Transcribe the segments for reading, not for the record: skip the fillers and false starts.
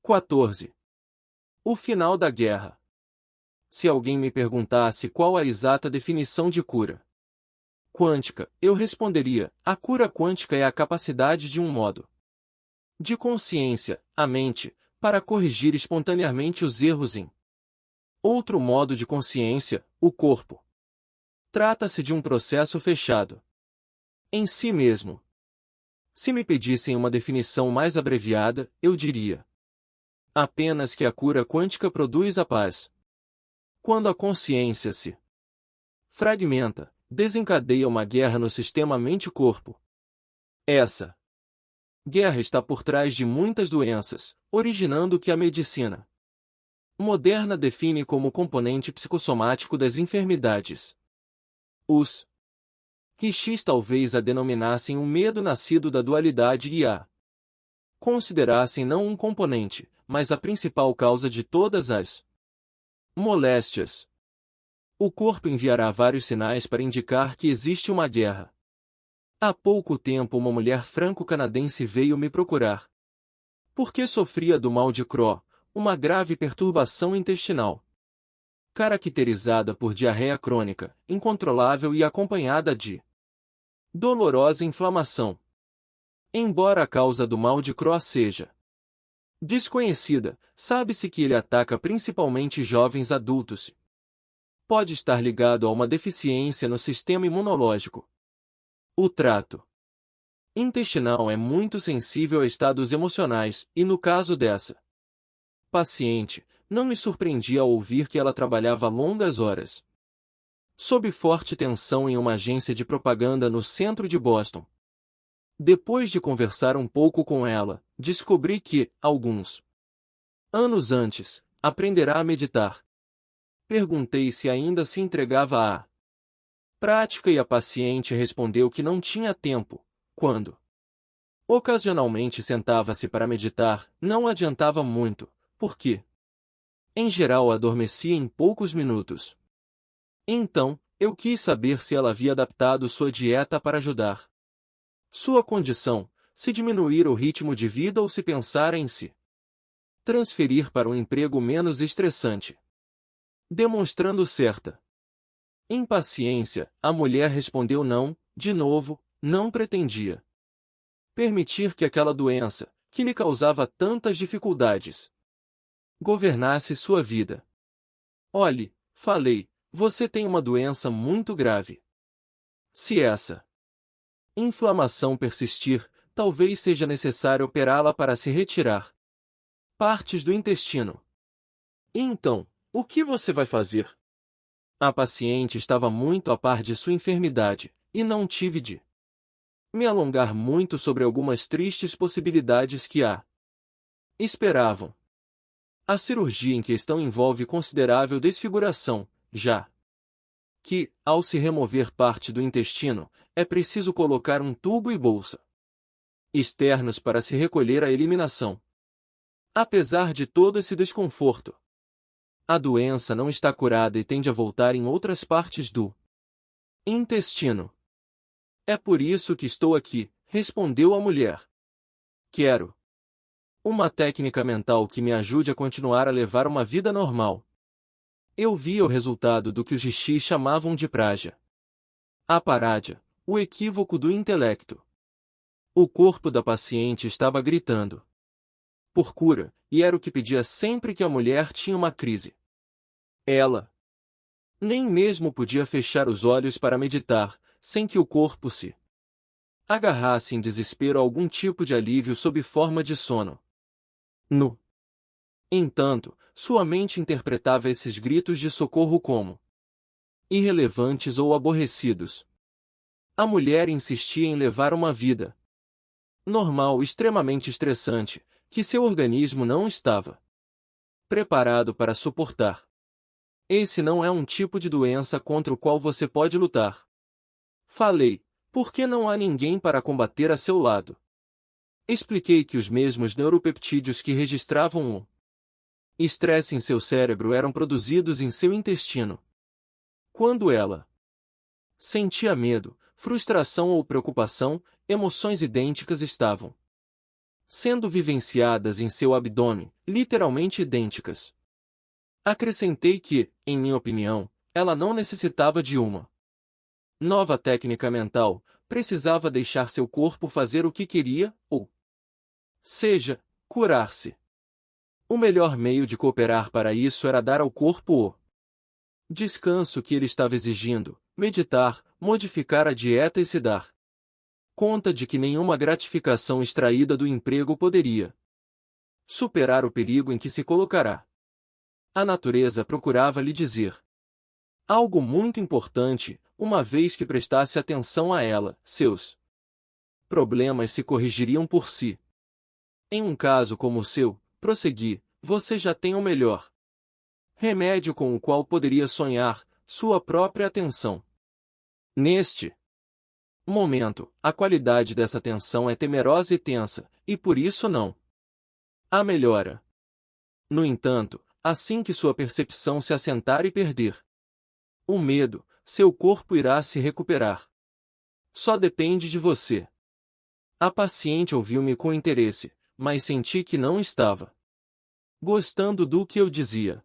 14. O final da guerra. Se alguém me perguntasse qual a exata definição de cura quântica, eu responderia: a cura quântica é a capacidade de um modo de consciência, a mente, para corrigir espontaneamente os erros em outro modo de consciência, o corpo. Trata-se de um processo fechado em si mesmo. Se me pedissem uma definição mais abreviada, eu diria apenas que a cura quântica produz a paz. Quando a consciência se fragmenta, desencadeia uma guerra no sistema mente-corpo. Essa guerra está por trás de muitas doenças, originando o que a medicina moderna define como componente psicossomático das enfermidades. Os rishis talvez a denominassem um medo nascido da dualidade e a considerassem não um componente, mas a principal causa de todas as moléstias. O corpo enviará vários sinais para indicar que existe uma guerra. Há pouco tempo uma mulher franco-canadense veio me procurar, porque sofria do mal de Crohn, uma grave perturbação intestinal, caracterizada por diarreia crônica, incontrolável e acompanhada de dolorosa inflamação. Embora a causa do mal de Crohn seja desconhecida, sabe-se que ele ataca principalmente jovens adultos. Pode estar ligado a uma deficiência no sistema imunológico. O trato intestinal é muito sensível a estados emocionais, e no caso dessa paciente, não me surpreendia ao ouvir que ela trabalhava longas horas sob forte tensão em uma agência de propaganda no centro de Boston. Depois de conversar um pouco com ela, descobri que, alguns anos antes, aprenderá a meditar. Perguntei se ainda se entregava à prática e a paciente respondeu que não tinha tempo. Quando ocasionalmente sentava-se para meditar, não adiantava muito, porque, em geral, adormecia em poucos minutos. Então, eu quis saber se ela havia adaptado sua dieta para ajudar sua condição, se diminuir o ritmo de vida ou se pensar em se transferir para um emprego menos estressante. Demonstrando certa impaciência, a mulher respondeu não, de novo, não pretendia permitir que aquela doença, que lhe causava tantas dificuldades, governasse sua vida. Olhe, falei, você tem uma doença muito grave. Se essa inflamação persistir, talvez seja necessário operá-la para se retirar partes do intestino. E então, o que você vai fazer? A paciente estava muito a par de sua enfermidade, e não tive de me alongar muito sobre algumas tristes possibilidades que a esperavam. A cirurgia em questão envolve considerável desfiguração, já que, ao se remover parte do intestino, é preciso colocar um tubo e bolsa externos para se recolher a eliminação. Apesar de todo esse desconforto, a doença não está curada e tende a voltar em outras partes do intestino. É por isso que estou aqui, respondeu a mulher. Quero uma técnica mental que me ajude a continuar a levar uma vida normal. Eu via o resultado do que os rishis chamavam de praja. A parádia, o equívoco do intelecto. O corpo da paciente estava gritando por cura, e era o que pedia sempre que a mulher tinha uma crise. Ela nem mesmo podia fechar os olhos para meditar, sem que o corpo se agarrasse em desespero a algum tipo de alívio sob forma de sono. No entanto, sua mente interpretava esses gritos de socorro como irrelevantes ou aborrecidos. A mulher insistia em levar uma vida normal extremamente estressante, que seu organismo não estava preparado para suportar. Esse não é um tipo de doença contra o qual você pode lutar. Falei, porque não há ninguém para combater a seu lado. Expliquei que os mesmos neuropeptídeos que registravam o estresse em seu cérebro eram produzidos em seu intestino. Quando ela sentia medo, frustração ou preocupação, emoções idênticas estavam sendo vivenciadas em seu abdômen, literalmente idênticas. Acrescentei que, em minha opinião, ela não necessitava de uma nova técnica mental, precisava deixar seu corpo fazer o que queria, ou seja, curar-se. O melhor meio de cooperar para isso era dar ao corpo o descanso que ele estava exigindo, meditar, modificar a dieta e se dar conta de que nenhuma gratificação extraída do emprego poderia superar o perigo em que se colocará. A natureza procurava lhe dizer algo muito importante, uma vez que prestasse atenção a ela, seus problemas se corrigiriam por si. Em um caso como o seu, prossegui, você já tem o melhor remédio com o qual poderia sonhar, sua própria atenção. Neste momento, a qualidade dessa atenção é temerosa e tensa, e por isso não a melhora. No entanto, assim que sua percepção se assentar e perder o medo, seu corpo irá se recuperar. Só depende de você. A paciente ouviu-me com interesse, mas senti que não estava gostando do que eu dizia.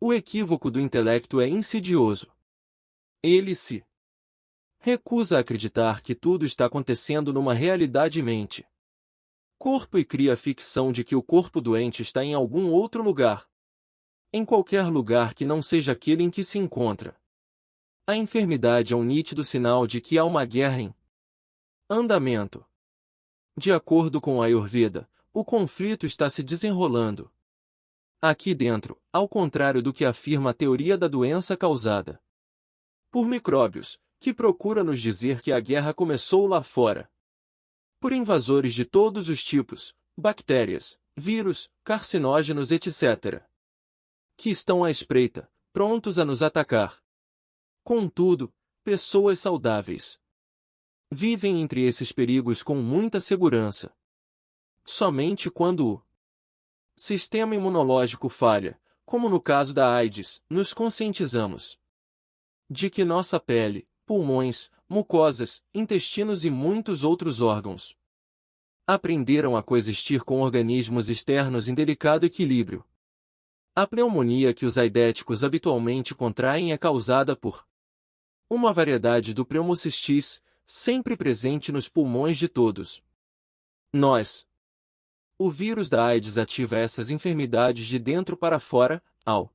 O equívoco do intelecto é insidioso. Ele se recusa a acreditar que tudo está acontecendo numa realidade mente. Corpo e cria a ficção de que o corpo doente está em algum outro lugar. Em qualquer lugar que não seja aquele em que se encontra. A enfermidade é um nítido sinal de que há uma guerra em andamento. De acordo com a Ayurveda, o conflito está se desenrolando aqui dentro, ao contrário do que afirma a teoria da doença causada por micróbios, que procura nos dizer que a guerra começou lá fora. Por invasores de todos os tipos, bactérias, vírus, carcinógenos etc. que estão à espreita, prontos a nos atacar. Contudo, pessoas saudáveis vivem entre esses perigos com muita segurança. Somente quando o sistema imunológico falha, como no caso da AIDS, nos conscientizamos de que nossa pele, pulmões, mucosas, intestinos e muitos outros órgãos aprenderam a coexistir com organismos externos em delicado equilíbrio. A pneumonia que os aidéticos habitualmente contraem é causada por uma variedade do pneumocistis, sempre presente nos pulmões de todos nós. O vírus da AIDS ativa essas enfermidades de dentro para fora, ao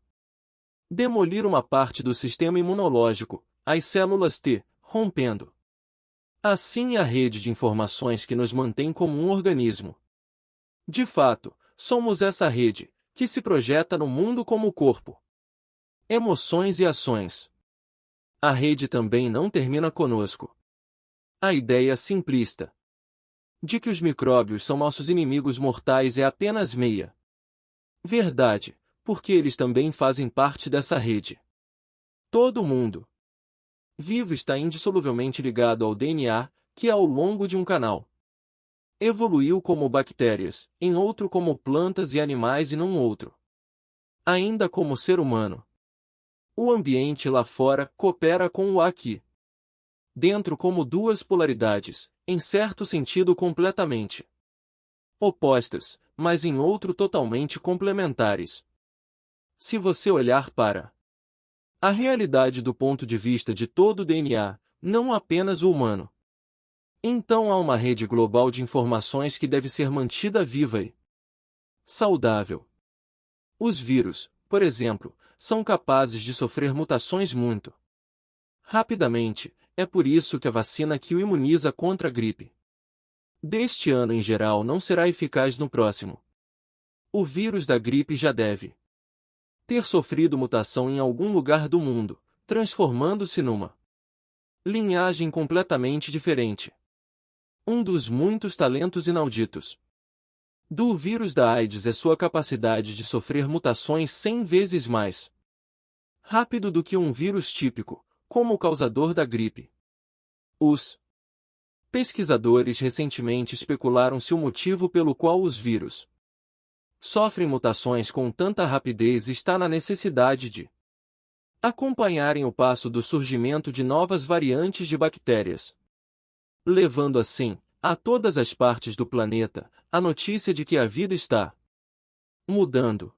demolir uma parte do sistema imunológico, as células T, rompendo assim a rede de informações que nos mantém como um organismo. De fato, somos essa rede, que se projeta no mundo como corpo, emoções e ações. A rede também não termina conosco. A ideia simplista de que os micróbios são nossos inimigos mortais é apenas meia verdade, porque eles também fazem parte dessa rede. Todo mundo vivo está indissoluvelmente ligado ao DNA, que ao longo de um canal evoluiu como bactérias, em outro como plantas e animais e num outro ainda como ser humano. O ambiente lá fora coopera com o aqui dentro como duas polaridades, em certo sentido completamente opostas, mas em outro totalmente complementares. Se você olhar para a realidade do ponto de vista de todo o DNA, não apenas o humano, então há uma rede global de informações que deve ser mantida viva e saudável. Os vírus, por exemplo, são capazes de sofrer mutações muito rapidamente, é por isso que a vacina que o imuniza contra a gripe deste ano em geral não será eficaz no próximo. O vírus da gripe já deve ter sofrido mutação em algum lugar do mundo, transformando-se numa linhagem completamente diferente. Um dos muitos talentos inauditos do vírus da AIDS é sua capacidade de sofrer mutações 100 vezes mais rápido do que um vírus típico, como o causador da gripe. Os pesquisadores recentemente especularam se o motivo pelo qual os vírus sofrem mutações com tanta rapidez está na necessidade de acompanharem o passo do surgimento de novas variantes de bactérias, levando assim, a todas as partes do planeta, a notícia de que a vida está mudando.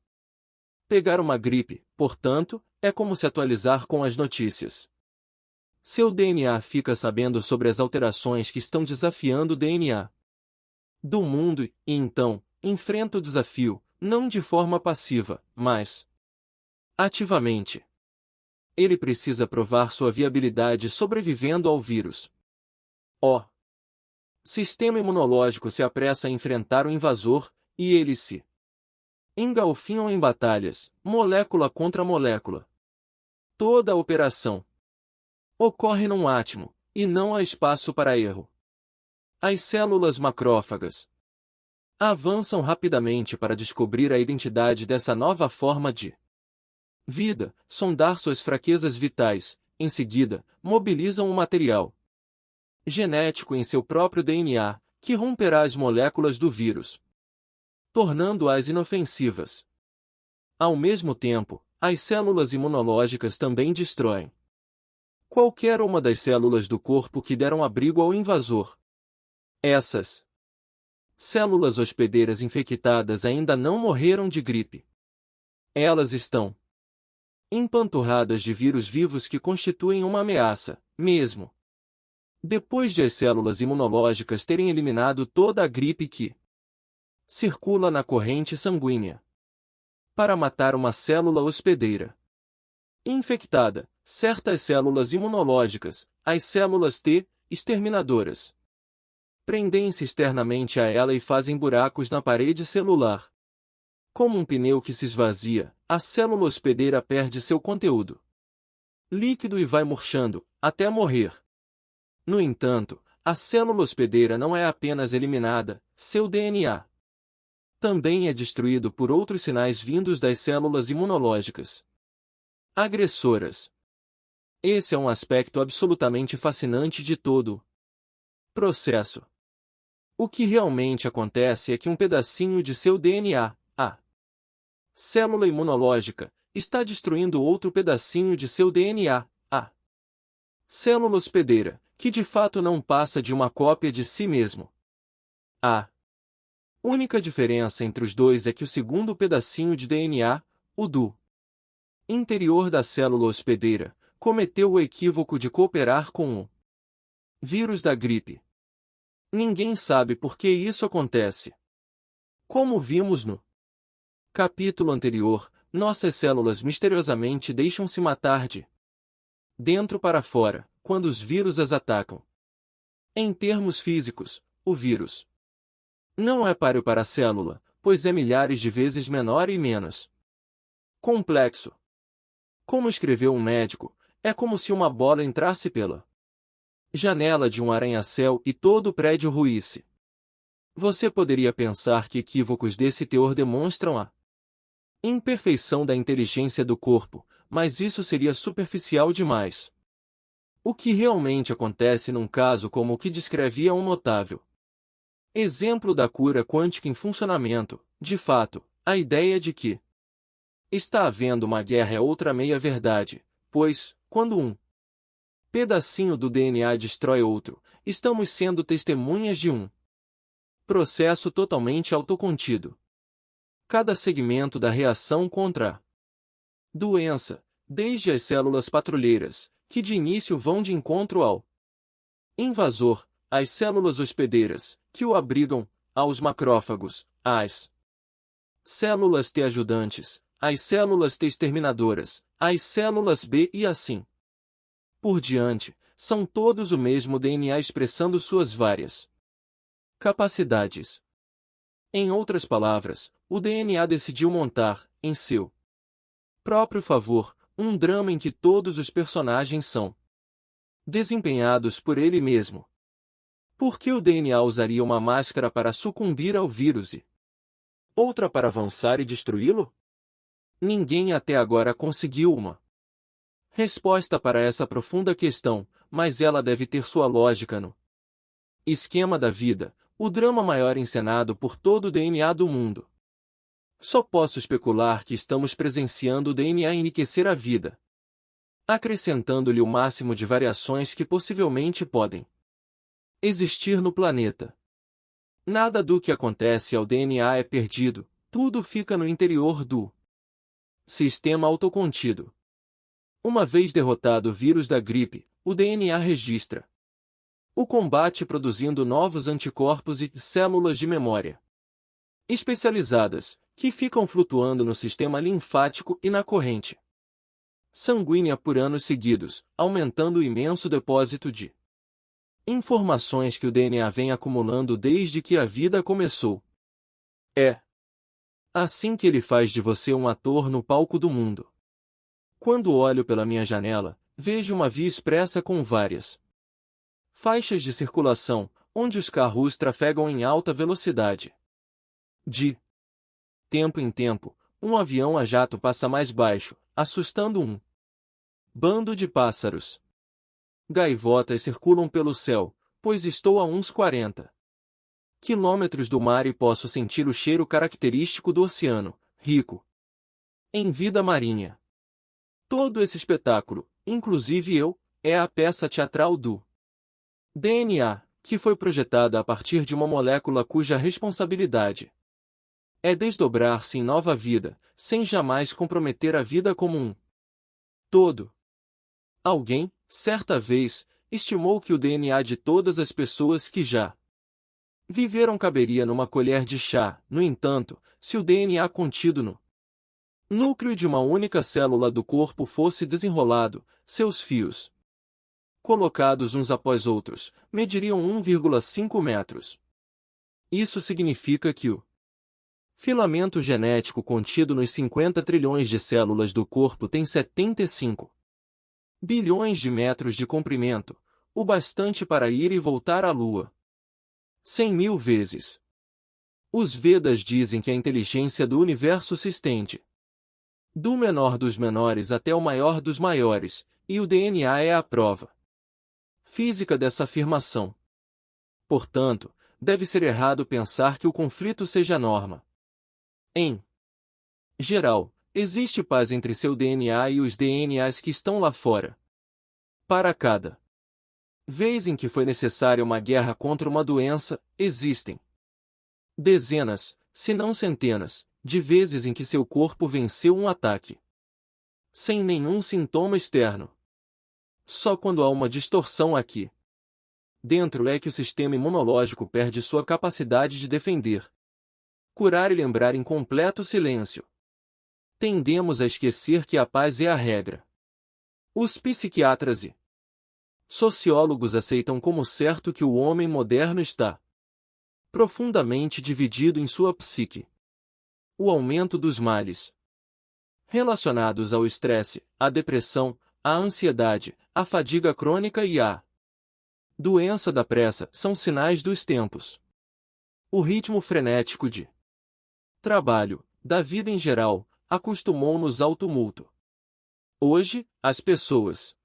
Pegar uma gripe, portanto, é como se atualizar com as notícias. Seu DNA fica sabendo sobre as alterações que estão desafiando o DNA do mundo e, então, enfrenta o desafio, não de forma passiva, mas ativamente. Ele precisa provar sua viabilidade sobrevivendo ao vírus. O sistema imunológico se apressa a enfrentar o invasor, e eles se engalfinham em batalhas, molécula contra molécula. Toda a operação ocorre num átomo, e não há espaço para erro. As células macrófagas avançam rapidamente para descobrir a identidade dessa nova forma de vida, sondar suas fraquezas vitais, em seguida, mobilizam o material genético em seu próprio DNA, que romperá as moléculas do vírus, tornando-as inofensivas. Ao mesmo tempo, as células imunológicas também destroem qualquer uma das células do corpo que deram abrigo ao invasor. Essas células hospedeiras infectadas ainda não morreram de gripe. Elas estão empanturradas de vírus vivos que constituem uma ameaça, mesmo depois de as células imunológicas terem eliminado toda a gripe que circula na corrente sanguínea. Para matar uma célula hospedeira infectada, certas células imunológicas, as células T, exterminadoras, prendem-se externamente a ela e fazem buracos na parede celular. Como um pneu que se esvazia, a célula hospedeira perde seu conteúdo líquido e vai murchando, até morrer. No entanto, a célula hospedeira não é apenas eliminada, seu DNA também é destruído por outros sinais vindos das células imunológicas agressoras. Esse é um aspecto absolutamente fascinante de todo o processo. O que realmente acontece é que um pedacinho de seu DNA, a célula imunológica, está destruindo outro pedacinho de seu DNA, a célula hospedeira, que de fato não passa de uma cópia de si mesmo. A única diferença entre os dois é que o segundo pedacinho de DNA, o do interior da célula hospedeira, cometeu o equívoco de cooperar com o vírus da gripe. Ninguém sabe por que isso acontece. Como vimos no capítulo anterior, nossas células misteriosamente deixam-se matar de dentro para fora, quando os vírus as atacam. Em termos físicos, o vírus não é páreo para a célula, pois é milhares de vezes menor e menos complexo. Como escreveu um médico, é como se uma bola entrasse pela janela de um arranha-céu e todo o prédio ruísse. Você poderia pensar que equívocos desse teor demonstram a imperfeição da inteligência do corpo, mas isso seria superficial demais. O que realmente acontece num caso como o que descrevi é um notável exemplo da cura quântica em funcionamento. De fato, a ideia de que está havendo uma guerra é outra meia-verdade, pois, quando um pedacinho do DNA destrói outro, estamos sendo testemunhas de um processo totalmente autocontido. Cada segmento da reação contra a doença, desde as células patrulheiras, que de início vão de encontro ao invasor, às células hospedeiras, que o abrigam, aos macrófagos, às células T ajudantes, às células T exterminadoras, às células B e assim por diante, são todos o mesmo DNA expressando suas várias capacidades. Em outras palavras, o DNA decidiu montar, em seu próprio favor, um drama em que todos os personagens são desempenhados por ele mesmo. Por que o DNA usaria uma máscara para sucumbir ao vírus e outra para avançar e destruí-lo? Ninguém até agora conseguiu uma resposta para essa profunda questão, mas ela deve ter sua lógica no esquema da vida, o drama maior encenado por todo o DNA do mundo. Só posso especular que estamos presenciando o DNA enriquecer a vida, acrescentando-lhe o máximo de variações que possivelmente podem existir no planeta. Nada do que acontece ao DNA é perdido, Tudo fica no interior do sistema autocontido. Uma vez derrotado o vírus da gripe, o DNA registra o combate produzindo novos anticorpos e células de memória especializadas, que ficam flutuando no sistema linfático e na corrente sanguínea por anos seguidos, aumentando o imenso depósito de informações que o DNA vem acumulando desde que a vida começou. É assim que ele faz de você um ator no palco do mundo. Quando olho pela minha janela, vejo uma via expressa com várias faixas de circulação, onde os carros trafegam em alta velocidade. De tempo em tempo, um avião a jato passa mais baixo, assustando um bando de pássaros. Gaivotas circulam pelo céu, pois estou a uns 40 quilômetros do mar e posso sentir o cheiro característico do oceano, rico em vida marinha. Todo esse espetáculo, inclusive eu, é a peça teatral do DNA, que foi projetada a partir de uma molécula cuja responsabilidade é desdobrar-se em nova vida, sem jamais comprometer a vida como um todo. Alguém, certa vez, estimou que o DNA de todas as pessoas que já viveram caberia numa colher de chá. No entanto, se o DNA contido no núcleo de uma única célula do corpo fosse desenrolado, seus fios, colocados uns após outros, mediriam 1,5 metros. Isso significa que o filamento genético contido nos 50 trilhões de células do corpo tem 75 bilhões de metros de comprimento, o bastante para ir e voltar à Lua 100.000 vezes. Os Vedas dizem que a inteligência do universo se estende do menor dos menores até o maior dos maiores, e o DNA é a prova física dessa afirmação. Portanto, deve ser errado pensar que o conflito seja a norma. Em geral, existe paz entre seu DNA e os DNAs que estão lá fora. Para cada vez em que foi necessária uma guerra contra uma doença, existem dezenas, se não centenas, de vezes em que seu corpo venceu um ataque sem nenhum sintoma externo. Só quando há uma distorção aqui dentro é que o sistema imunológico perde sua capacidade de defender, curar e lembrar em completo silêncio. Tendemos a esquecer que a paz é a regra. Os psiquiatras e sociólogos aceitam como certo que o homem moderno está profundamente dividido em sua psique. O aumento dos males relacionados ao estresse, à depressão, à ansiedade, à fadiga crônica e à doença da pressa são sinais dos tempos. O ritmo frenético de trabalho, da vida em geral, acostumou-nos ao tumulto. Hoje, as pessoas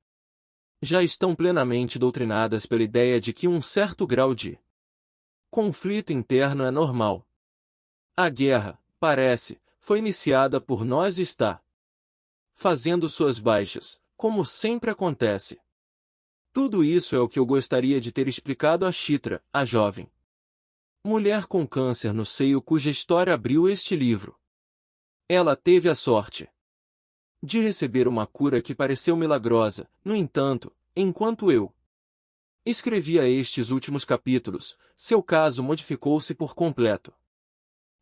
já estão plenamente doutrinadas pela ideia de que um certo grau de conflito interno é normal. A guerra, parece, foi iniciada por nós e está fazendo suas baixas, como sempre acontece. Tudo isso é o que eu gostaria de ter explicado a Chitra, a jovem mulher com câncer no seio cuja história abriu este livro. Ela teve a sorte de receber uma cura que pareceu milagrosa. No entanto, enquanto eu escrevia estes últimos capítulos, seu caso modificou-se por completo.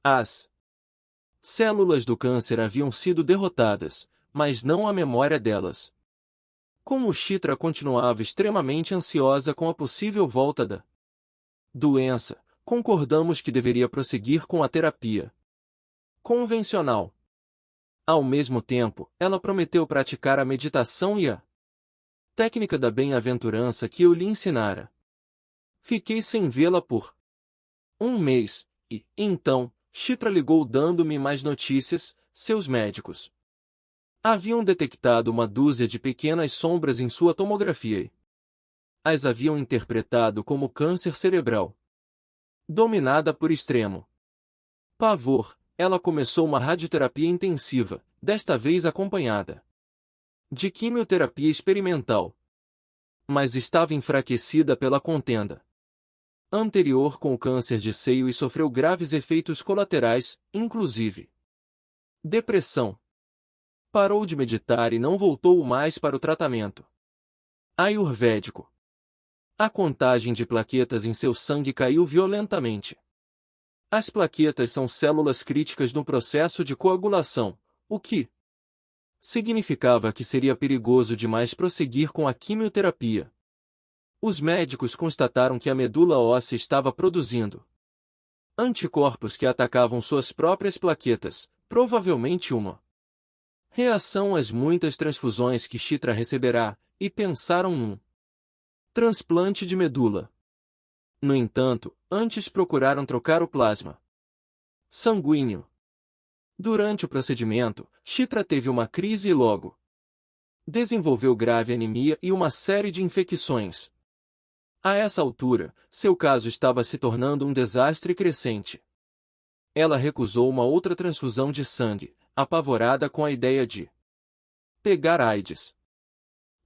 As células do câncer haviam sido derrotadas, mas não a memória delas. Como Chitra continuava extremamente ansiosa com a possível volta da doença, concordamos que deveria prosseguir com a terapia convencional. Ao mesmo tempo, ela prometeu praticar a meditação e a técnica da bem-aventurança que eu lhe ensinara. Fiquei sem vê-la por um mês, e, então, Chitra ligou dando-me mais notícias. Seus médicos haviam detectado uma dúzia de pequenas sombras em sua tomografia e as haviam interpretado como câncer cerebral. Dominada por extremo pavor, ela começou uma radioterapia intensiva, desta vez acompanhada de quimioterapia experimental. Mas estava enfraquecida pela contenda anterior com o câncer de seio e sofreu graves efeitos colaterais, inclusive depressão. Parou de meditar e não voltou mais para o tratamento ayurvédico. A contagem de plaquetas em seu sangue caiu violentamente. As plaquetas são células críticas no processo de coagulação, o que significava que seria perigoso demais prosseguir com a quimioterapia. Os médicos constataram que a medula óssea estava produzindo anticorpos que atacavam suas próprias plaquetas, provavelmente uma reação às muitas transfusões que Chitra receberá, e pensaram num transplante de medula. No entanto, antes procuraram trocar o plasma sanguíneo. Durante o procedimento, Chitra teve uma crise e logo desenvolveu grave anemia e uma série de infecções. A essa altura, seu caso estava se tornando um desastre crescente. Ela recusou uma outra transfusão de sangue, apavorada com a ideia de pegar AIDS.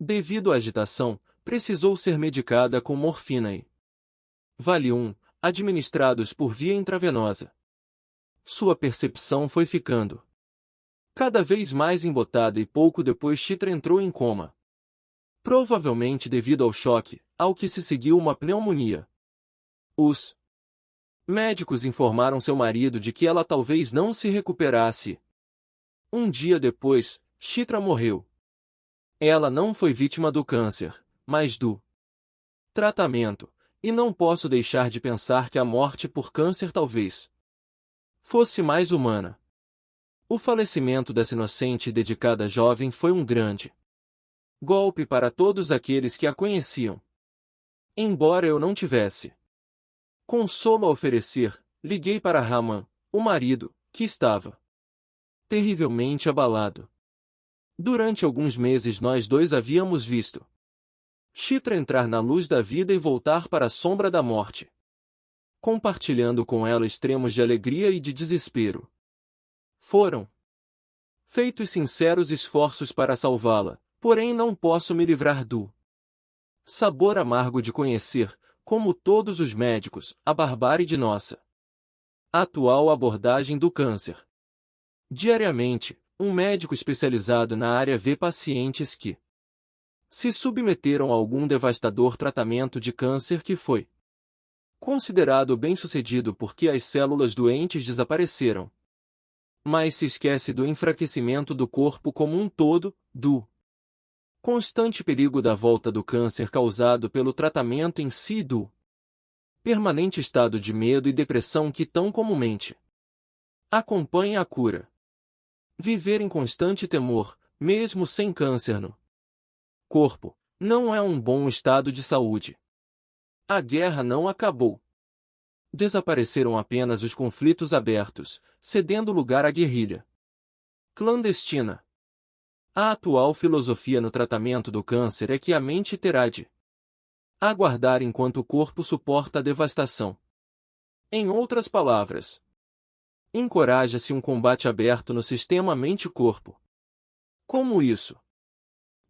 Devido à agitação, precisou ser medicada com morfina e Valium, administrados por via intravenosa. Sua percepção foi ficando cada vez mais embotada e pouco depois Chitra entrou em coma. Provavelmente devido ao choque, ao que se seguiu uma pneumonia. Os médicos informaram seu marido de que ela talvez não se recuperasse. Um dia depois, Chitra morreu. Ela não foi vítima do câncer, mas do tratamento, e não posso deixar de pensar que a morte por câncer talvez fosse mais humana. O falecimento dessa inocente e dedicada jovem foi um grande golpe para todos aqueles que a conheciam. Embora eu não tivesse consolo a oferecer, liguei para Raman, o marido, que estava terrivelmente abalado. Durante alguns meses nós dois havíamos visto Chitra entrar na luz da vida e voltar para a sombra da morte, compartilhando com ela extremos de alegria e de desespero. Foram feitos sinceros esforços para salvá-la, porém não posso me livrar do sabor amargo de conhecer, como todos os médicos, a barbárie de nossa atual abordagem do câncer. Diariamente, um médico especializado na área vê pacientes que se submeteram a algum devastador tratamento de câncer que foi considerado bem-sucedido porque as células doentes desapareceram. Mas se esquece do enfraquecimento do corpo como um todo, do constante perigo da volta do câncer causado pelo tratamento em si e do permanente estado de medo e depressão que tão comumente acompanha a cura. Viver em constante temor, mesmo sem câncer no corpo, não é um bom estado de saúde. A guerra não acabou. Desapareceram apenas os conflitos abertos, cedendo lugar à guerrilha clandestina. A atual filosofia no tratamento do câncer é que a mente terá de aguardar enquanto o corpo suporta a devastação. Em outras palavras, encoraja-se um combate aberto no sistema mente-corpo. Como isso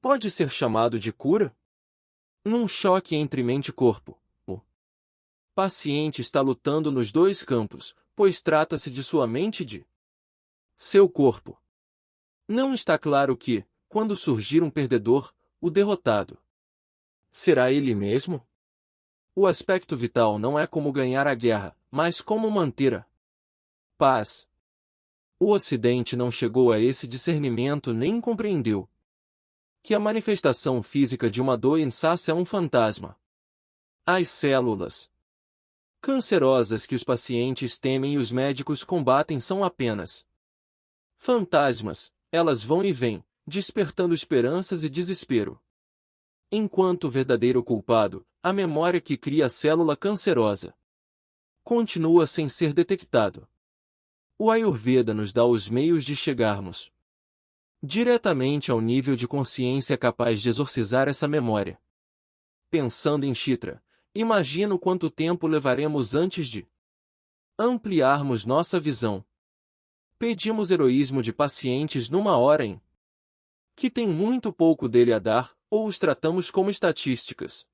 pode ser chamado de cura? Num choque entre mente e corpo, o paciente está lutando nos dois campos, pois trata-se de sua mente e de seu corpo. Não está claro que, quando surgir um perdedor, o derrotado será ele mesmo? O aspecto vital não é como ganhar a guerra, mas como manter a paz. O Ocidente não chegou a esse discernimento nem compreendeu que a manifestação física de uma doença é um fantasma. As células cancerosas que os pacientes temem e os médicos combatem são apenas fantasmas, elas vão e vêm, despertando esperanças e desespero. Enquanto o verdadeiro culpado, a memória que cria a célula cancerosa, continua sem ser detectado. O Ayurveda nos dá os meios de chegarmos diretamente ao nível de consciência capaz de exorcizar essa memória. Pensando em Chitra, imagino quanto tempo levaremos antes de ampliarmos nossa visão. Pedimos heroísmo de pacientes numa hora em que tem muito pouco dele a dar, ou os tratamos como estatísticas.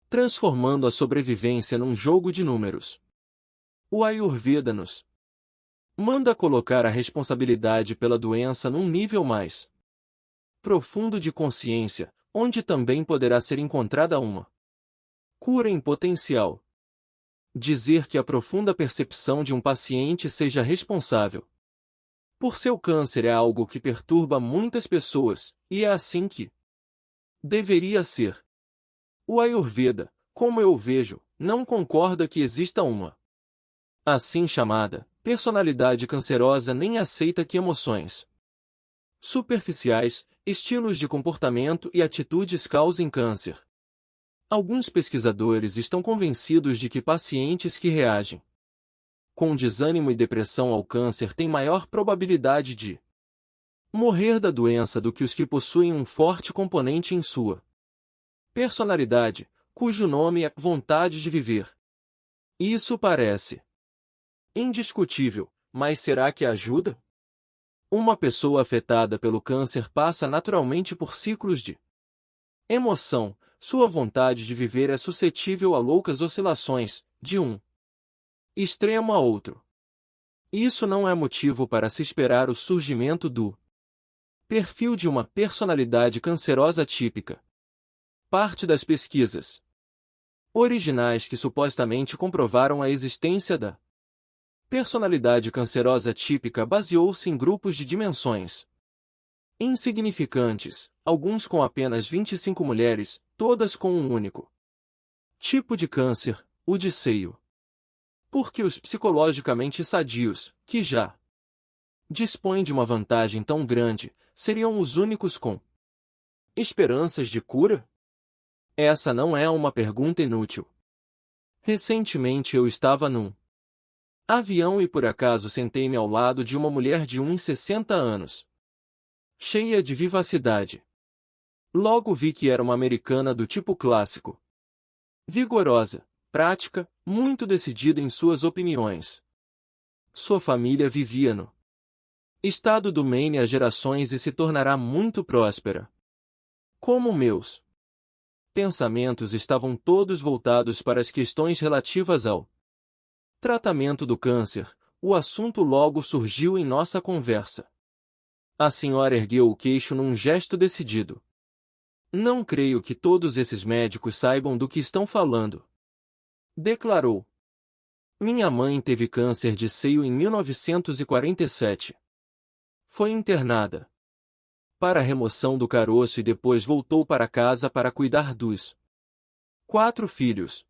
transformando a sobrevivência num jogo de números. O Ayurveda nos manda colocar a responsabilidade pela doença num nível mais profundo de consciência, onde também poderá ser encontrada uma cura em potencial. Dizer que a profunda percepção de um paciente seja responsável por seu câncer é algo que perturba muitas pessoas, e é assim que deveria ser. O Ayurveda, como eu vejo, não concorda que exista uma assim chamada personalidade cancerosa, nem aceita que emoções superficiais, estilos de comportamento e atitudes causem câncer. Alguns pesquisadores estão convencidos de que pacientes que reagem com desânimo e depressão ao câncer têm maior probabilidade de morrer da doença do que os que possuem um forte componente em sua personalidade, cujo nome é vontade de viver. Isso parece indiscutível, mas será que ajuda? Uma pessoa afetada pelo câncer passa naturalmente por ciclos de emoção. Sua vontade de viver é suscetível a loucas oscilações, de um extremo a outro. Isso não é motivo para se esperar o surgimento do perfil de uma personalidade cancerosa típica. Parte das pesquisas originais que supostamente comprovaram a existência da personalidade cancerosa típica baseou-se em grupos de dimensões insignificantes, alguns com apenas 25 mulheres, todas com um único tipo de câncer, o de seio. Porque os psicologicamente sadios, que já dispõem de uma vantagem tão grande, seriam os únicos com esperanças de cura? Essa não é uma pergunta inútil. Recentemente eu estava num avião e por acaso sentei-me ao lado de uma mulher de uns 60 anos. Cheia de vivacidade. Logo vi que era uma americana do tipo clássico. Vigorosa, prática, muito decidida em suas opiniões. Sua família vivia no estado do Maine há gerações e se tornará muito próspera. Como meus pensamentos estavam todos voltados para as questões relativas ao tratamento do câncer, o assunto logo surgiu em nossa conversa. A senhora ergueu o queixo num gesto decidido. Não creio que todos esses médicos saibam do que estão falando, declarou. Minha mãe teve câncer de seio em 1947. Foi internada para a remoção do caroço e depois voltou para casa para cuidar dos 4 filhos.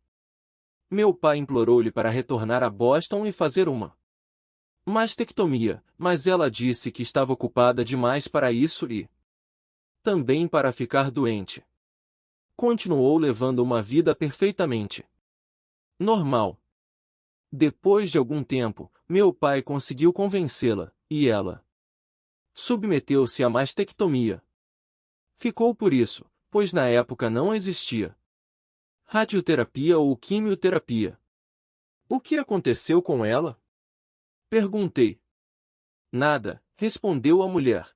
Meu pai implorou-lhe para retornar a Boston e fazer uma mastectomia, mas ela disse que estava ocupada demais para isso e também para ficar doente. Continuou levando uma vida perfeitamente normal. Depois de algum tempo, meu pai conseguiu convencê-la, e ela submeteu-se à mastectomia. Ficou por isso, pois na época não existia radioterapia ou quimioterapia. O que aconteceu com ela? Perguntei. Nada, respondeu a mulher.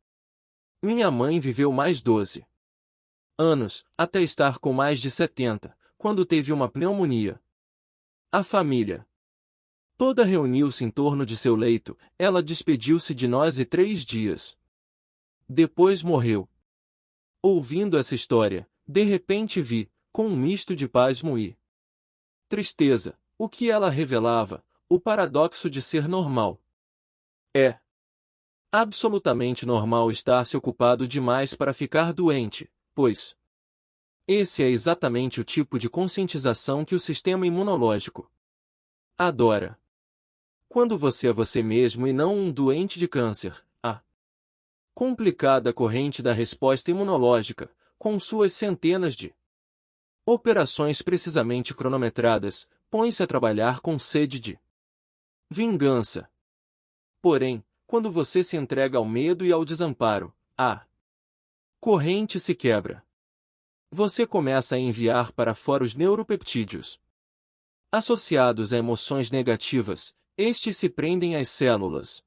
Minha mãe viveu mais 12 anos, até estar com mais de 70, quando teve uma pneumonia. A família toda reuniu-se em torno de seu leito, ela despediu-se de nós e 3 dias depois morreu. Ouvindo essa história, de repente vi, com um misto de pasmo e tristeza, o que ela revelava, o paradoxo de ser normal. É absolutamente normal estar-se ocupado demais para ficar doente, pois esse é exatamente o tipo de conscientização que o sistema imunológico adora. Quando você é você mesmo e não um doente de câncer, a complicada corrente da resposta imunológica, com suas centenas de operações precisamente cronometradas, põe-se a trabalhar com sede de vingança. Porém, quando você se entrega ao medo e ao desamparo, a corrente se quebra. Você começa a enviar para fora os neuropeptídeos associados a emoções negativas. Estes se prendem às células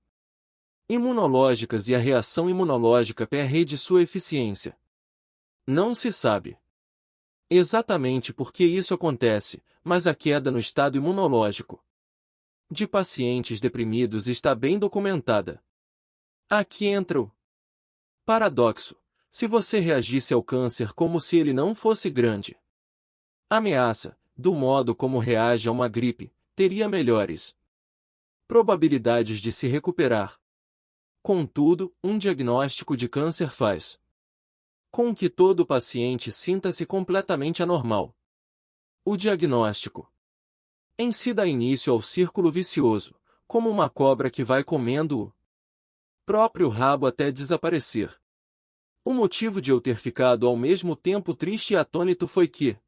imunológicas e a reação imunológica perde sua eficiência. Não se sabe Exatamente porque isso acontece, mas a queda no estado imunológico de pacientes deprimidos está bem documentada. Aqui entra o paradoxo. Se você reagisse ao câncer como se ele não fosse grande ameaça, do modo como reage a uma gripe, teria melhores probabilidades de se recuperar. Contudo, um diagnóstico de câncer faz com que todo paciente sinta-se completamente anormal. O diagnóstico em si dá início ao círculo vicioso, como uma cobra que vai comendo o próprio rabo até desaparecer. O motivo de eu ter ficado ao mesmo tempo triste e atônito foi que,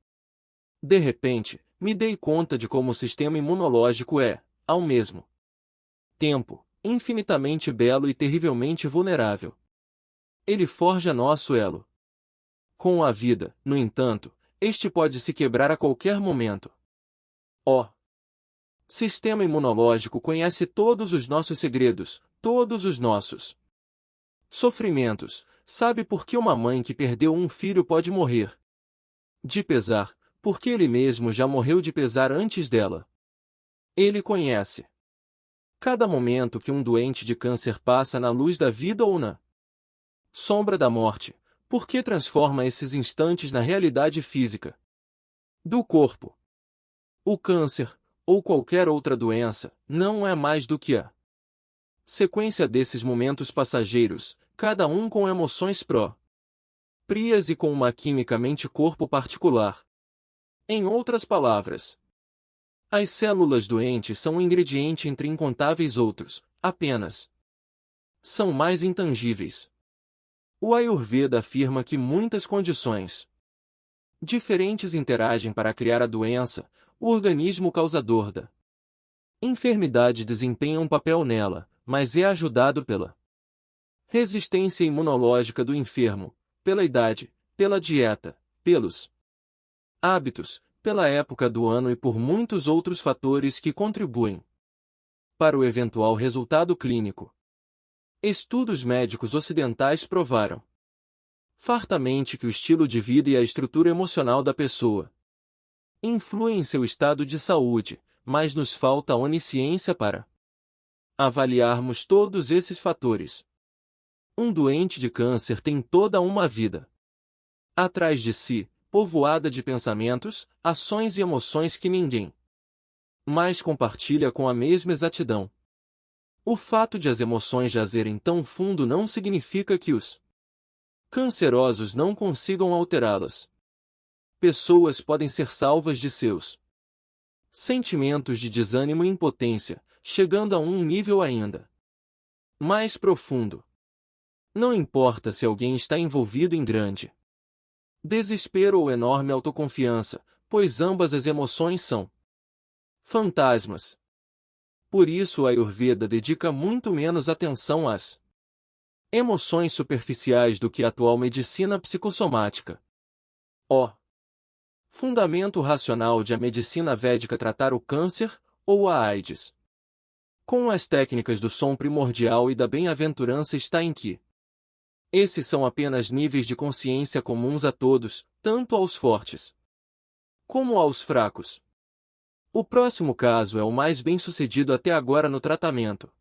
de repente, me dei conta de como o sistema imunológico é, ao mesmo tempo, infinitamente belo e terrivelmente vulnerável. Ele forja nosso elo com a vida, no entanto, este pode se quebrar a qualquer momento. O sistema imunológico conhece todos os nossos segredos, todos os nossos sofrimentos, sabe por que uma mãe que perdeu um filho pode morrer de pesar, porque ele mesmo já morreu de pesar antes dela. Ele conhece cada momento que um doente de câncer passa na luz da vida ou na sombra da morte, porque transforma esses instantes na realidade física do corpo. O câncer, ou qualquer outra doença, não é mais do que a sequência desses momentos passageiros, cada um com emoções próprias e com uma química mente-corpo particular. Em outras palavras, as células doentes são um ingrediente entre incontáveis outros, apenas são mais intangíveis. O Ayurveda afirma que muitas condições diferentes interagem para criar a doença, o organismo causador da enfermidade desempenha um papel nela, mas é ajudado pela resistência imunológica do enfermo, pela idade, pela dieta, pelos hábitos, pela época do ano e por muitos outros fatores que contribuem para o eventual resultado clínico. Estudos médicos ocidentais provaram fartamente que o estilo de vida e a estrutura emocional da pessoa influem em seu estado de saúde, mas nos falta a onisciência para avaliarmos todos esses fatores. Um doente de câncer tem toda uma vida atrás de si, povoada de pensamentos, ações e emoções que ninguém mais compartilha com a mesma exatidão. O fato de as emoções jazerem tão fundo não significa que os cancerosos não consigam alterá-las. Pessoas podem ser salvas de seus sentimentos de desânimo e impotência, chegando a um nível ainda mais profundo. Não importa se alguém está envolvido em grande desespero ou enorme autoconfiança, pois ambas as emoções são fantasmas. Por isso o Ayurveda dedica muito menos atenção às emoções superficiais do que a atual medicina psicossomática. O fundamento racional de a medicina védica tratar o câncer ou a AIDS com as técnicas do som primordial e da bem-aventurança está em que esses são apenas níveis de consciência comuns a todos, tanto aos fortes como aos fracos. O próximo caso é o mais bem-sucedido até agora no tratamento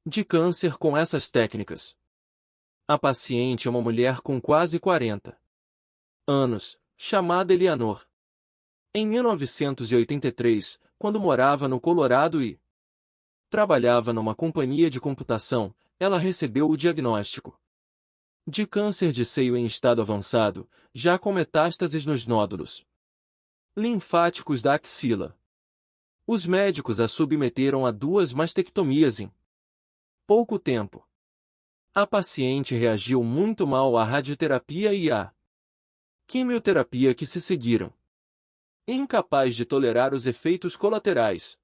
de câncer com essas técnicas. A paciente é uma mulher com quase 40 anos, chamada Eleanor. Em 1983, quando morava no Colorado e trabalhava numa companhia de computação, ela recebeu o diagnóstico de câncer de seio em estado avançado, já com metástases nos nódulos linfáticos da axila. Os médicos a submeteram a 2 mastectomias em pouco tempo. A paciente reagiu muito mal à radioterapia e à quimioterapia que se seguiram. Incapaz de tolerar os efeitos colaterais,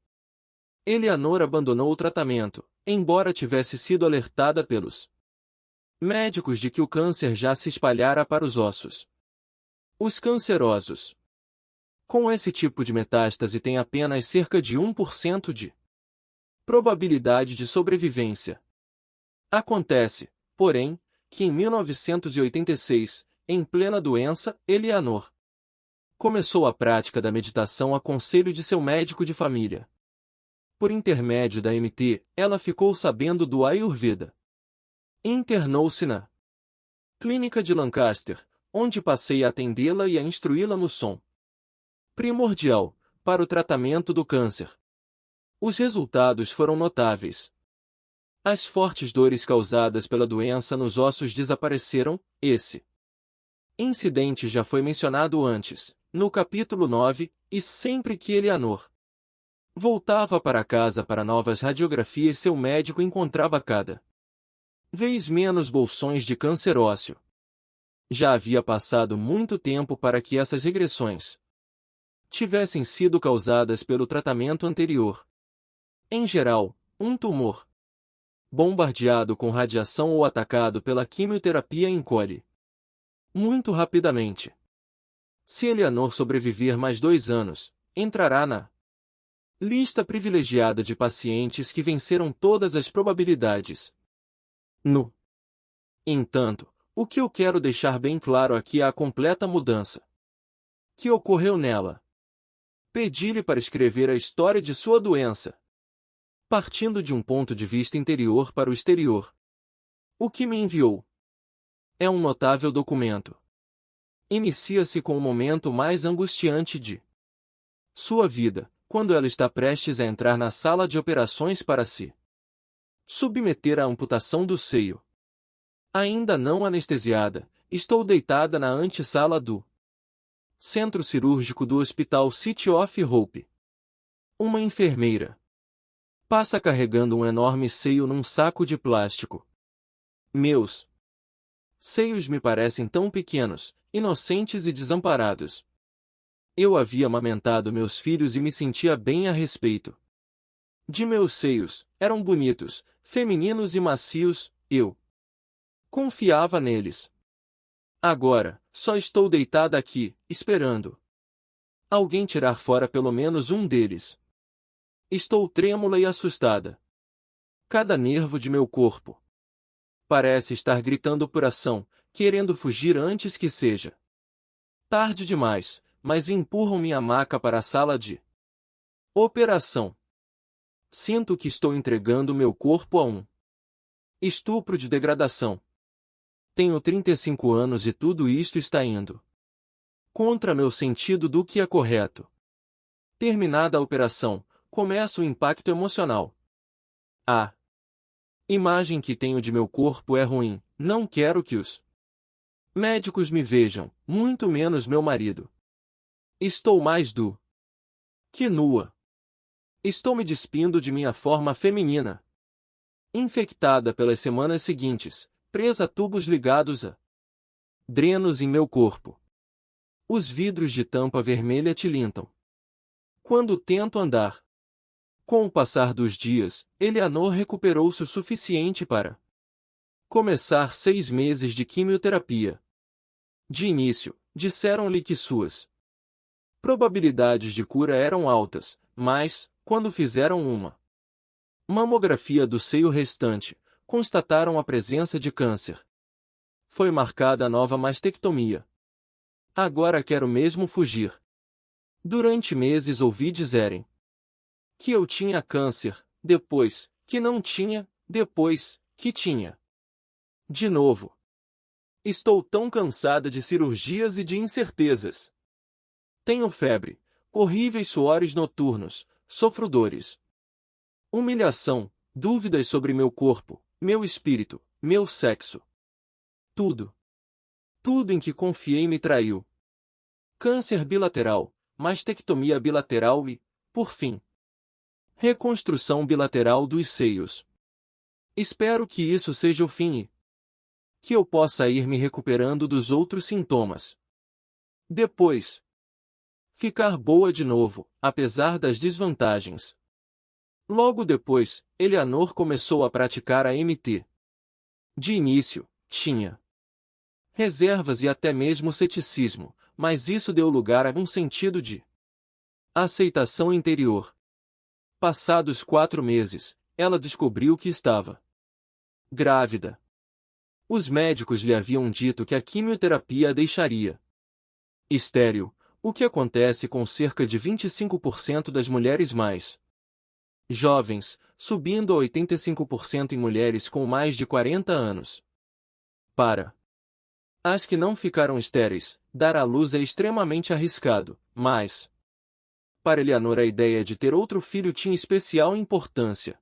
Eleanor abandonou o tratamento, embora tivesse sido alertada pelos médicos de que o câncer já se espalhara para os ossos. Os cancerosos com esse tipo de metástase têm apenas cerca de 1% de probabilidade de sobrevivência. Acontece, porém, que em 1986, em plena doença, Eleanor começou a prática da meditação a conselho de seu médico de família. Por intermédio da MT, ela ficou sabendo do Ayurveda. Internou-se na clínica de Lancaster, onde passei a atendê-la e a instruí-la no som primordial para o tratamento do câncer. Os resultados foram notáveis. As fortes dores causadas pela doença nos ossos desapareceram. Esse incidente já foi mencionado antes, no capítulo 9, e sempre que Eleanor voltava para casa para novas radiografias, seu médico encontrava cada vez menos bolsões de câncer ósseo. Já havia passado muito tempo para que essas regressões tivessem sido causadas pelo tratamento anterior. Em geral, um tumor bombardeado com radiação ou atacado pela quimioterapia encolhe muito rapidamente. Se Eleanor sobreviver mais 2 anos, entrará na lista privilegiada de pacientes que venceram todas as probabilidades. No entanto, o que eu quero deixar bem claro aqui é a completa mudança que ocorreu nela. Pedi-lhe para escrever a história de sua doença, partindo de um ponto de vista interior para o exterior. O que me enviou é um notável documento. Inicia-se com o momento mais angustiante de sua vida, quando ela está prestes a entrar na sala de operações para se submeter à amputação do seio. Ainda não anestesiada, estou deitada na antessala do centro cirúrgico do Hospital City of Hope. Uma enfermeira passa carregando um enorme seio num saco de plástico. Meus seios me parecem tão pequenos, inocentes e desamparados. Eu havia amamentado meus filhos e me sentia bem a respeito de meus seios. Eram bonitos, femininos e macios, eu confiava neles. Agora, só estou deitada aqui, esperando alguém tirar fora pelo menos um deles. Estou trêmula e assustada. Cada nervo de meu corpo parece estar gritando por ação, querendo fugir antes que seja tarde demais, mas empurram minha maca para a sala de operação. Sinto que estou entregando meu corpo a um estupro de degradação. Tenho 35 anos e tudo isto está indo contra meu sentido do que é correto. Terminada a operação, começa o impacto emocional. A imagem que tenho de meu corpo é ruim, não quero que os médicos me vejam, muito menos meu marido. Estou mais do que nua. Estou me despindo de minha forma feminina. Infectada pelas semanas seguintes, presa a tubos ligados a drenos em meu corpo. Os vidros de tampa vermelha tilintam quando tento andar. Com o passar dos dias, Eleanor recuperou-se o suficiente para começar 6 meses de quimioterapia. De início, disseram-lhe que suas probabilidades de cura eram altas, mas, quando fizeram uma mamografia do seio restante, constataram a presença de câncer. Foi marcada a nova mastectomia. Agora quero mesmo fugir. Durante meses ouvi dizerem que eu tinha câncer, depois, que não tinha, depois, que tinha. De novo. Estou tão cansada de cirurgias e de incertezas. Tenho febre, horríveis suores noturnos, sofro dores, humilhação, dúvidas sobre meu corpo, meu espírito, meu sexo. Tudo. Tudo em que confiei me traiu. Câncer bilateral, mastectomia bilateral e, por fim, reconstrução bilateral dos seios. Espero que isso seja o fim e que eu possa ir me recuperando dos outros sintomas. Depois, ficar boa de novo, apesar das desvantagens. Logo depois, Eleanor começou a praticar a MT. De início, tinha reservas e até mesmo ceticismo, mas isso deu lugar a um sentido de aceitação interior. Passados 4 meses, ela descobriu que estava grávida. Os médicos lhe haviam dito que a quimioterapia a deixaria estéril, O que acontece com cerca de 25% das mulheres mais jovens, subindo a 85% em mulheres com mais de 40 anos. Para as que não ficaram estéreis, dar à luz é extremamente arriscado, mas para Eleanor a ideia de ter outro filho tinha especial importância.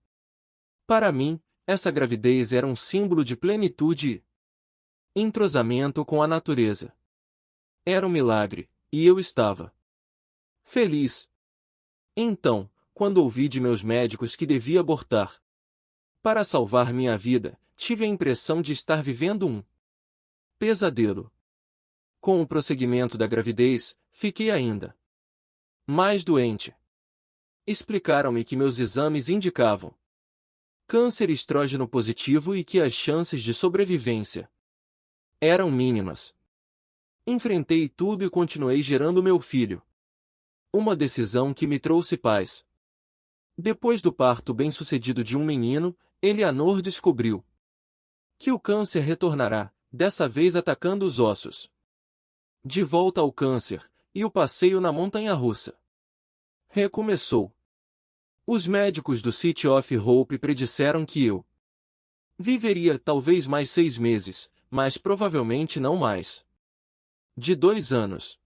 Para mim, essa gravidez era um símbolo de plenitude e entrosamento com a natureza. Era um milagre, e eu estava feliz. Então, quando ouvi de meus médicos que devia abortar para salvar minha vida, tive a impressão de estar vivendo um pesadelo. Com o prosseguimento da gravidez, fiquei ainda mais doente. Explicaram-me que meus exames indicavam câncer estrógeno positivo e que as chances de sobrevivência eram mínimas. Enfrentei tudo e continuei gerando meu filho. Uma decisão que me trouxe paz. Depois do parto bem-sucedido de um menino, Eleanor descobriu que o câncer retornará, dessa vez atacando os ossos. De volta ao câncer, e o passeio na montanha-russa recomeçou. Os médicos do City of Hope predisseram que eu viveria talvez mais 6 meses, mas provavelmente não mais de 2 anos.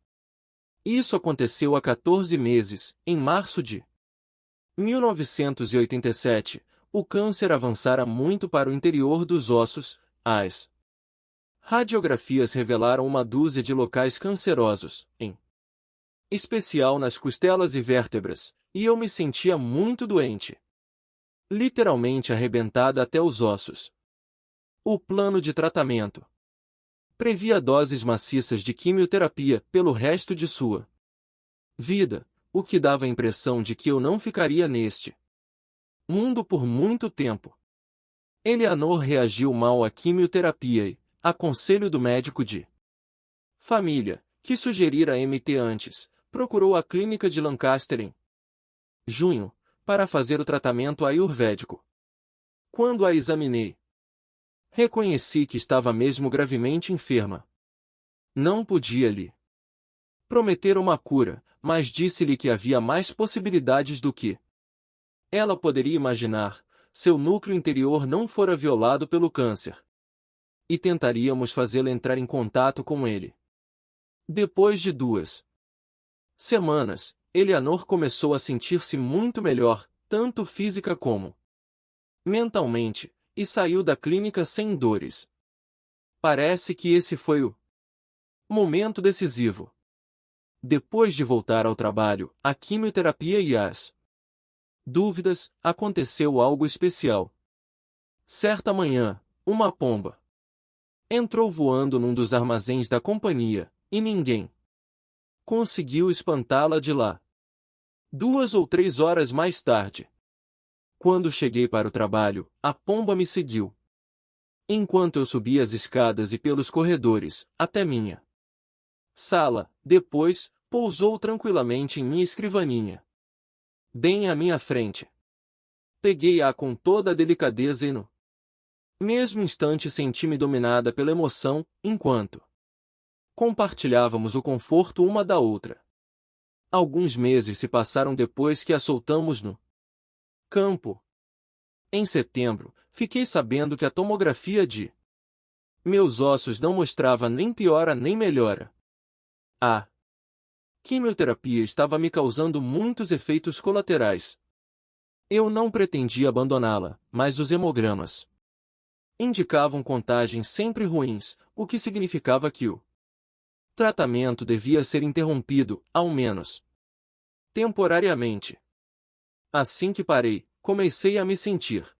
Isso aconteceu há 14 meses, em março de 1987, o câncer avançara muito para o interior dos ossos, as radiografias revelaram uma dúzia de locais cancerosos, em especial nas costelas e vértebras, e eu me sentia muito doente. Literalmente arrebentada até os ossos. O plano de tratamento previa doses maciças de quimioterapia pelo resto de sua vida, o que dava a impressão de que eu não ficaria neste mundo por muito tempo. Eleanor reagiu mal à quimioterapia e, a conselho do médico de família, que sugerira MT antes, procurou a clínica de Lancaster em junho, para fazer o tratamento ayurvédico. Quando a examinei, reconheci que estava mesmo gravemente enferma. Não podia lhe prometer uma cura, mas disse-lhe que havia mais possibilidades do que ela poderia imaginar, seu núcleo interior não fora violado pelo câncer. E tentaríamos fazê-la entrar em contato com ele. Depois de 2 semanas, Eleanor começou a sentir-se muito melhor, tanto física como mentalmente, e saiu da clínica sem dores. Parece que esse foi o momento decisivo. Depois de voltar ao trabalho, a quimioterapia e as dúvidas, aconteceu algo especial. Certa manhã, uma pomba entrou voando num dos armazéns da companhia, e ninguém conseguiu espantá-la de lá. 2 ou 3 horas mais tarde, quando cheguei para o trabalho, a pomba me seguiu. Enquanto eu subia as escadas e pelos corredores, até minha sala, depois, pousou tranquilamente em minha escrivaninha, bem à minha frente. Peguei-a com toda a delicadeza e no mesmo instante senti-me dominada pela emoção, enquanto compartilhávamos o conforto uma da outra. Alguns meses se passaram depois que a soltamos no campo. Em setembro, fiquei sabendo que a tomografia de meus ossos não mostrava nem piora nem melhora. A quimioterapia estava me causando muitos efeitos colaterais. Eu não pretendia abandoná-la, mas os hemogramas indicavam contagens sempre ruins, o que significava que o tratamento devia ser interrompido, ao menos temporariamente. Assim que parei, comecei a me sentir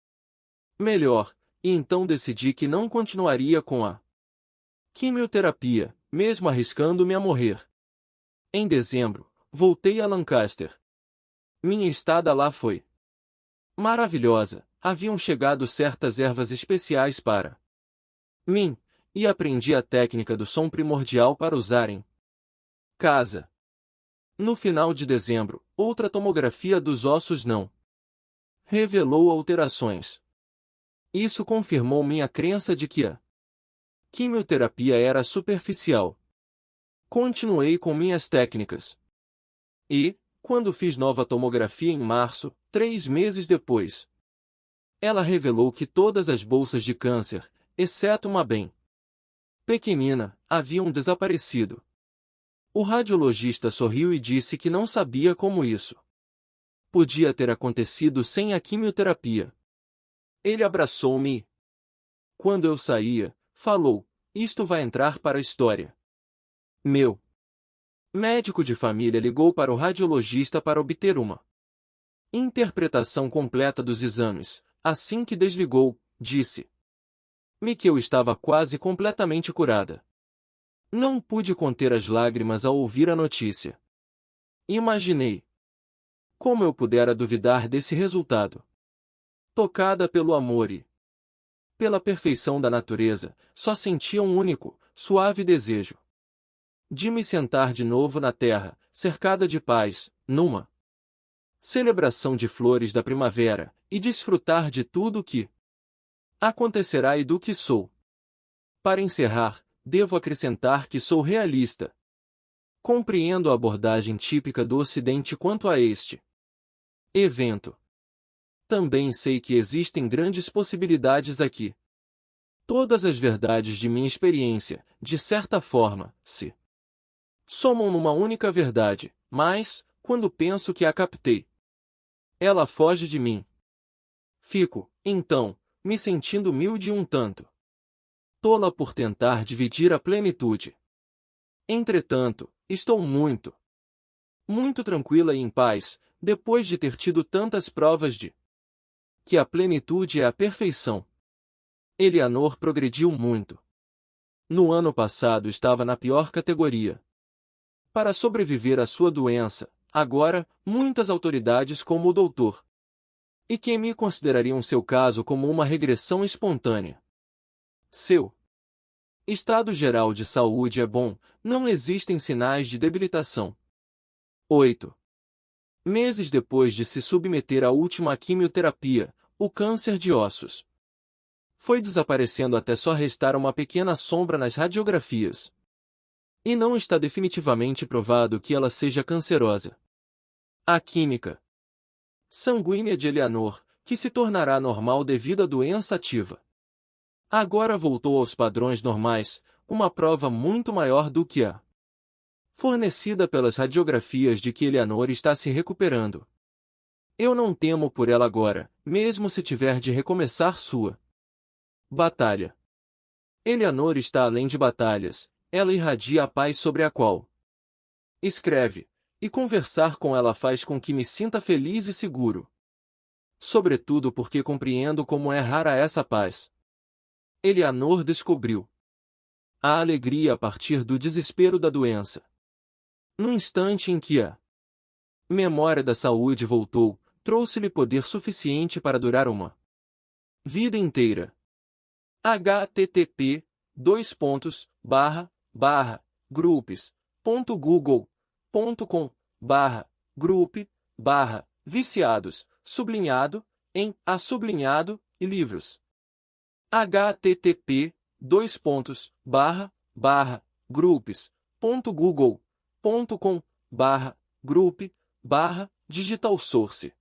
melhor, e então decidi que não continuaria com a quimioterapia, mesmo arriscando-me a morrer. Em dezembro, voltei a Lancaster. Minha estada lá foi maravilhosa, haviam chegado certas ervas especiais para mim, e aprendi a técnica do som primordial para usar em casa. No final de dezembro, outra tomografia dos ossos não revelou alterações. Isso confirmou minha crença de que a quimioterapia era superficial. Continuei com minhas técnicas. E, quando fiz nova tomografia em março, 3 meses depois, ela revelou que todas as bolsas de câncer, exceto uma bem pequenina, haviam desaparecido. O radiologista sorriu e disse que não sabia como isso podia ter acontecido sem a quimioterapia. Ele abraçou-me e, quando eu saía, falou: isto vai entrar para a história. Meu médico de família ligou para o radiologista para obter uma interpretação completa dos exames. Assim que desligou, disse-me que eu estava quase completamente curada. Não pude conter as lágrimas ao ouvir a notícia. Imaginei como eu pudera duvidar desse resultado. Tocada pelo amor e pela perfeição da natureza, só sentia um único, suave desejo de me sentar de novo na terra, cercada de paz, numa celebração de flores da primavera, e desfrutar de tudo o que acontecerá e do que sou. Para encerrar, devo acrescentar que sou realista. Compreendo a abordagem típica do Ocidente quanto a este evento. Também sei que existem grandes possibilidades aqui. Todas as verdades de minha experiência, de certa forma, se somam numa única verdade, mas, quando penso que a captei, ela foge de mim. Fico, então, me sentindo humilde um tanto tola por tentar dividir a plenitude. Entretanto, estou muito tranquila e em paz, depois de ter tido tantas provas de que a plenitude é a perfeição. Eleanor progrediu muito. No ano passado estava na pior categoria. Para sobreviver à sua doença, agora, muitas autoridades como o doutor e quem me considerariam seu caso como uma regressão espontânea. Seu estado geral de saúde é bom, não existem sinais de debilitação. 8 meses depois de se submeter à última quimioterapia, o câncer de ossos foi desaparecendo até só restar uma pequena sombra nas radiografias. E não está definitivamente provado que ela seja cancerosa. A química sanguínea de Eleanor, que se tornará normal devido à doença ativa, agora voltou aos padrões normais, uma prova muito maior do que a fornecida pelas radiografias de que Eleanor está se recuperando. Eu não temo por ela agora, mesmo se tiver de recomeçar sua batalha. Eleanor está além de batalhas, ela irradia a paz sobre a qual escreve, e conversar com ela faz com que me sinta feliz e seguro. Sobretudo porque compreendo como é rara essa paz. Eleanor descobriu a alegria a partir do desespero da doença. No instante em que a memória da saúde voltou, trouxe-lhe poder suficiente para durar uma vida inteira. http://groups.google.com/group/viciados, sublinhado, em A sublinhado, e livros. http://groups.google.com/group/digital source